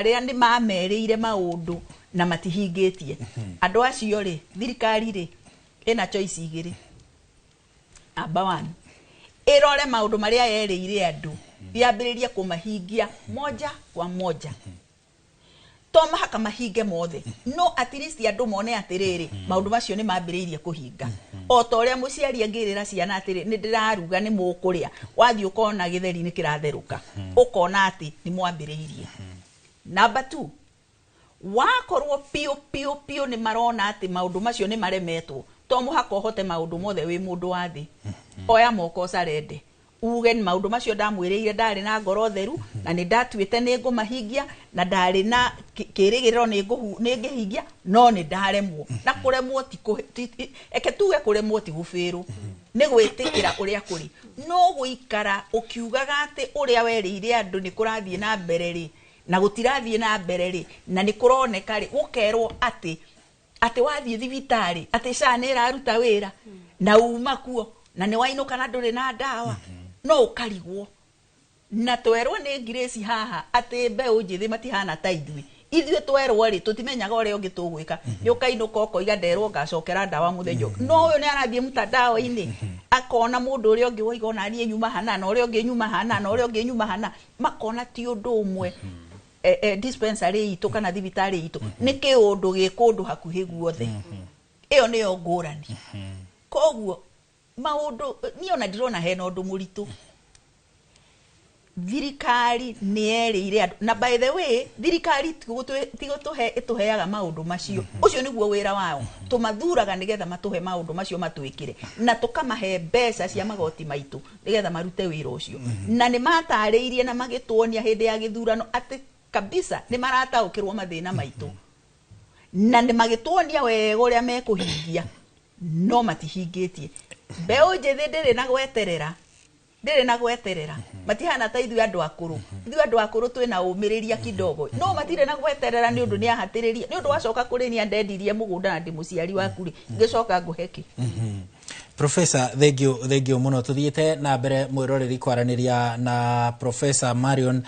aria ni mamerĩire maundu na matihingetie andu acio ri thirikari ri ina choice igiri. Number 1, irore maundu maria yerĩire andu yambĩrĩrie kumahingia moja kwa moja. To mahaka mahinge mothe, no at least andu mone atiriri maundu macio ni mambĩrĩirie kuhinga. O ta ũrĩa mũciari angĩrĩra ciana atiri ni ndĩraruga ni mũkũrĩa, wathi ukona gĩtheri ni kĩratheruka, ukona ati ni mwambĩrĩirie. Number 2, wakorwo pio ni marona ati maundu macio ni maremetwo, to muhaka uhote maundu mothe wi mundu wa thi. Oya moko sarende uge ni maundu macio ndamwĩrĩire ndari na ngoro theru na ni ndatuĩte ni ngumahingia na ndari na kĩrĩgĩrĩro ni ngĩhingia, no ni ndaremwo. Na kũremwo eke tuge kũremwo ti gũbĩrwo, ni gwĩtĩkĩra ũrĩa kũrĩ. No gũikara ũkiugaga atĩ ũrĩa werĩire andu ni kũrathiĩ na mbere ri na gũtirathiĩ na mbere ri na ni kũroneka ri ũkerwo ati wathiĩ thibitari ati SHA nĩ ĩraruta wĩra na uma kuo na ni wainuka na ndũrĩ na ndawa, no ukarigwo. Na twerwo ni Grace haha ati mbeũ njĩthĩ matihana ta ithuĩ twerwo ri tutimenyaga ũrĩa ũngĩ tũgwĩka. Ni ukainuka ũkoiga nderwo ngacokera ndawa mũthenya. No ũyũ ni arathiĩ mtandao-inĩ akona mundu ũrĩa ũngĩ woiga ona niĩ nyuma hana na ũrĩa ũngĩ nyuma hana na ũrĩa ũngĩ nyuma hana, makona ti ũndũ ũmwe. Dispensary itu kana thibitari itu ni kiundu gikundu hakuhi guothe. Iyo niyo ngũrani. Koguo maundu ni ona ndirona hena undu muritu. Thirikari ni yerĩire andu, na by the way thirikari tigotuhe ituheaga maundu macio. Ucio niguo wĩra wao. Tumathuraga nigetha matuhe maundu macio matwĩkire na tukamahe mbeca cia magoti maitu nigetha marute wĩra ucio. Na ni matarĩirie na magĩtuonia hindi ya gĩthurano ati kabisa ni marataũkĩrwo mathĩna maitu na ni magĩtuonia wega ũrĩa mekũhingia, no matihingĩtie. Mbeũ njĩthĩ ndĩrĩ na gweterera, matihana ta ithuĩ andũ akũrũ. Ithuĩ andũ akũrũ twĩna ũmĩrĩria kidogo, no matirĩ na gweterera ni ũndũ ni ahatĩrĩria, ni ũndũ wacoka kũrĩ ni andendirie mũgũnda na ndi mũciari waku ri ngĩcoka ngũheki. Professor, thengio muno. Tuthiĩte na mbere mwĩroreri kwaranĩria na Professor Marion